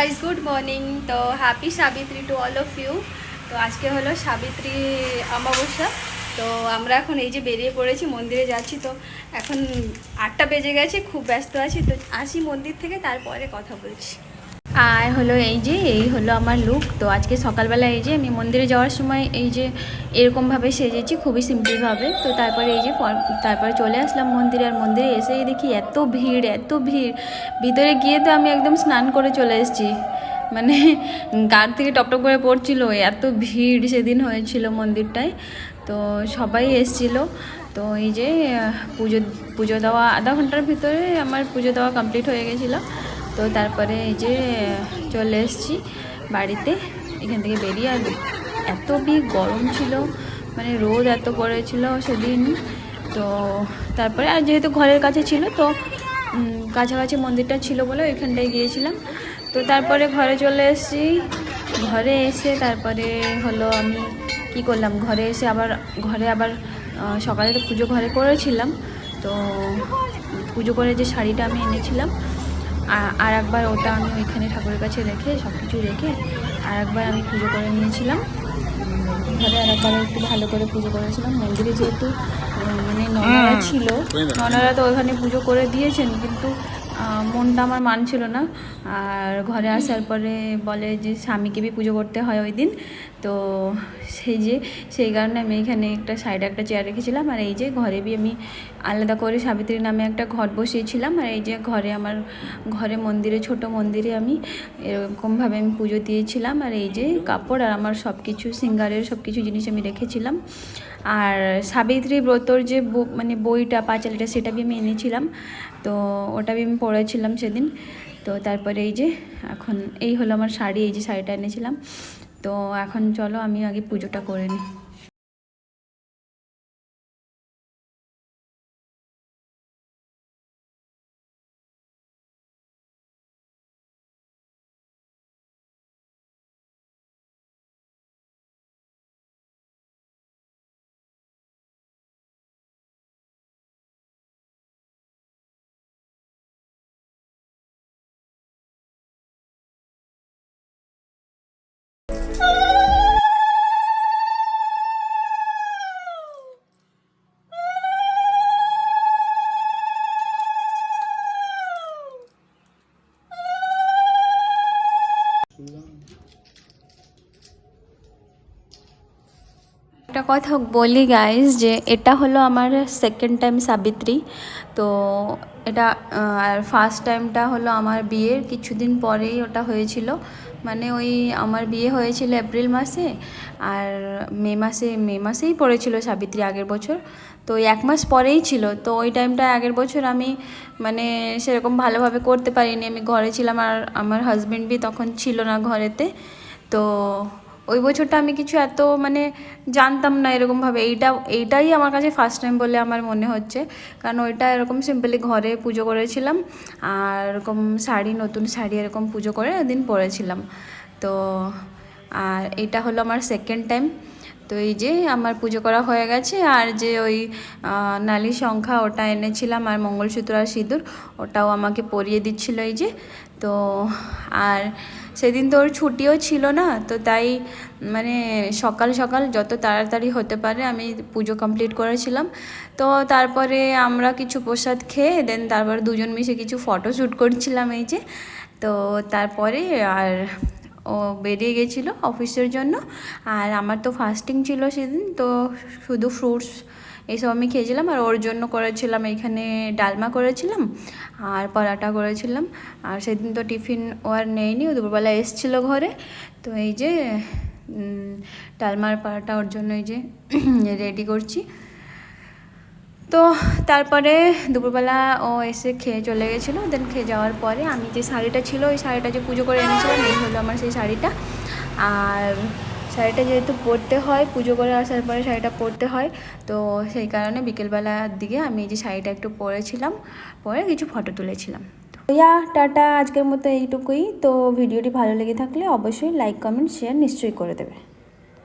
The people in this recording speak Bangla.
Guys, good morning. তো happy Savitri to all of you. তো আজকে হলো সাবিত্রী অমাবস্যা। তো আমরা এখন এই যে বেরিয়ে পড়েছি, মন্দিরে যাচ্ছি। তো এখন 8টা বেজে গেছে, খুব ব্যস্ত আছি। তো আসি মন্দির থেকে, তারপরে কথা বলছি। আর হলো এই হলো আমার লুক। তো আজকে সকালবেলা এই যে আমি মন্দিরে যাওয়ার সময় এই যে এরকমভাবে সেজেছি, খুবই সিম্পলভাবে। তো তারপরে এই যে তারপরে চলে আসলাম মন্দিরে। আর মন্দিরে এসেই দেখি এত ভিড়, এত ভিড়। ভিতরে গিয়ে তো আমি একদম স্নান করে চলে এসেছি, মানে গার থেকে টপটপ করে পড়ছিল, এত ভিড় সেদিন হয়েছিল মন্দিরটায়। তো সবাই এসছিল। তো এই যে পুজো দেওয়া আধা ঘন্টার ভিতরে আমার পুজো দেওয়া কমপ্লিট হয়ে গেছিলো। তো তারপরে এই যে চলে এসেছি বাড়িতে, এখান থেকে বেরিয়ে। আর এত গরম ছিল, মানে রোদ এত পড়েছিল সেদিন। তো তারপরে আর যেহেতু ঘরের কাছে ছিল, তো কাছাকাছি মন্দিরটা ছিল বলে ওইখানটায় গিয়েছিলাম। তো তারপরে ঘরে চলে এসেছি। ঘরে এসে তারপরে হলো আমি কি করলাম, ঘরে এসে ঘরে আবার সকালে তো পুজো ঘরে করেছিলাম। তো পুজো করে যে শাড়িটা আমি এনেছিলাম, আর একবার ওটা আমি ওইখানে ঠাকুরের কাছে রেখে সব কিছু রেখে আর একবার আমি পুজো করে নিয়েছিলাম ঘরে। আর একবার একটু ভালো করে পুজো করেছিলাম মন্দিরে, যেহেতু মানে ননারা ছিল, ননারা তো ওখানে পুজো করে দিয়েছেন, কিন্তু মনটা আমার মানছিল না। আর ঘরে আসার পরে বলে যে স্বামীকে বি পুজো করতে হয় ওই দিন। তো সেই কারণে আমি এখানে একটা সাইডে একটা চেয়ার রেখেছিলাম। আর এই যে ঘরে বি আমি আলাদা করে সাবিত্রী নামে একটা ঘর বসিয়েছিলাম। আর এই যে ঘরে মন্দিরে, ছোট মন্দিরে আমি এরকমভাবে আমি পুজো দিয়েছিলাম। আর এই যে কাপড় আর আমার সব কিছু সিঙ্গারের সব কিছু জিনিস আমি রেখেছিলাম। আর সাবিত্রী ব্রতর যে মানে বইটা, পাঁচালিটা, সেটা বি আমি এনেছিলাম। তো ওটা বি আমি পরেছিলাম সেদিন। তো তারপরে এই যে এখন এই হলো আমার শাড়ি, এই যে শাড়িটা এনেছিলাম। তো এখন চলো আমি আগে পুজোটা করে নিই। একটা কথা বলি গাইজ, যে এটা হলো আমার সেকেন্ড টাইম সাবিত্রী। তো এটা আর ফার্স্ট টাইমটা হলো আমার বিয়ের কিছুদিন পরেই ওটা হয়েছিল। মানে ওই আমার বিয়ে হয়েছিল এপ্রিল মাসে, আর মে মাসেই পড়েছিল সাবিত্রী আগের বছর। তো ওই 1 মাস পরেই ছিল। তো ওই টাইমটা আগের বছর আমি মানে সেরকম ভালোভাবে করতে পারিনি, আমি ঘরে ছিলাম। আর আমার হাজব্যান্ড বি তখন ছিল না ঘরেতে। তো ওই বছরটা আমি কিছু এত মানে জানতাম না এরকমভাবে। এইটাই আমার কাছে ফার্স্ট টাইম বলে আমার মনে হচ্ছে, কারণ ওইটা এরকম সিম্পলি ঘরে পুজো করেছিলাম। আর এরকম নতুন শাড়ি এরকম পুজো করে ওদিন পরেছিলাম। তো আর এটা হলো আমার সেকেন্ড টাইম। তো এই যে আমার পুজো করা হয়ে গেছে। আর যে ওই নালি সংখ্যা ওটা এনেছিলাম, আর মঙ্গলসূত্র আর সিঁদুর ওটাও আমাকে পরিয়ে দিচ্ছিল এই যে। তো আর সেদিন তো ওর ছুটিও ছিল না, তো তাই মানে সকাল সকাল যত তাড়াতাড়ি হতে পারে আমি পুজো কমপ্লিট করেছিলাম। তো তারপরে আমরা কিছু প্রসাদ খেয়ে দেন তারপর দুজন মিশে কিছু ফটোশ্যুট করছিলাম এই যে। তো তারপরে আর ও বেরিয়ে গেছিলো অফিসের জন্য। আর আমার তো ফাস্টিং ছিল সেদিন, তো শুধু ফ্রুটস এইসব আমি খেয়েছিলাম। আর ওর জন্য করেছিলাম এখানে ডালমা করেছিলাম আর পরাটা করেছিলাম। আর সেদিন তো টিফিন ও আর নেয়নি, ও দুপুরবেলা এসেছিলো ঘরে। তো এই যে ডালমার পরাটা ওর জন্য এই যে রেডি করছি। তো তারপরে দুপুরবেলা ও এসে খেয়ে চলে গেছিলো। দেন খেয়ে যাওয়ার পরে আমি যে শাড়িটা ছিল, ওই শাড়িটা যে পুজো করে এনেছিলাম, এই হলো আমার সেই শাড়িটা। আর শাড়িটা যেহেতু পরতে হয়, পুজো করে আসার পরে শাড়িটা পরতে হয়, তো সেই কারণে বিকেলবেলার দিকে আমি এই যে শাড়িটা একটু পরেছিলাম, পরে কিছু ফটো তুলেছিলাম। তো টাটা, আজকের মতো এইটুকুই। তো ভিডিওটি ভালো লেগে থাকলে অবশ্যই লাইক, কমেন্ট, শেয়ার নিশ্চয়ই করে দেবে।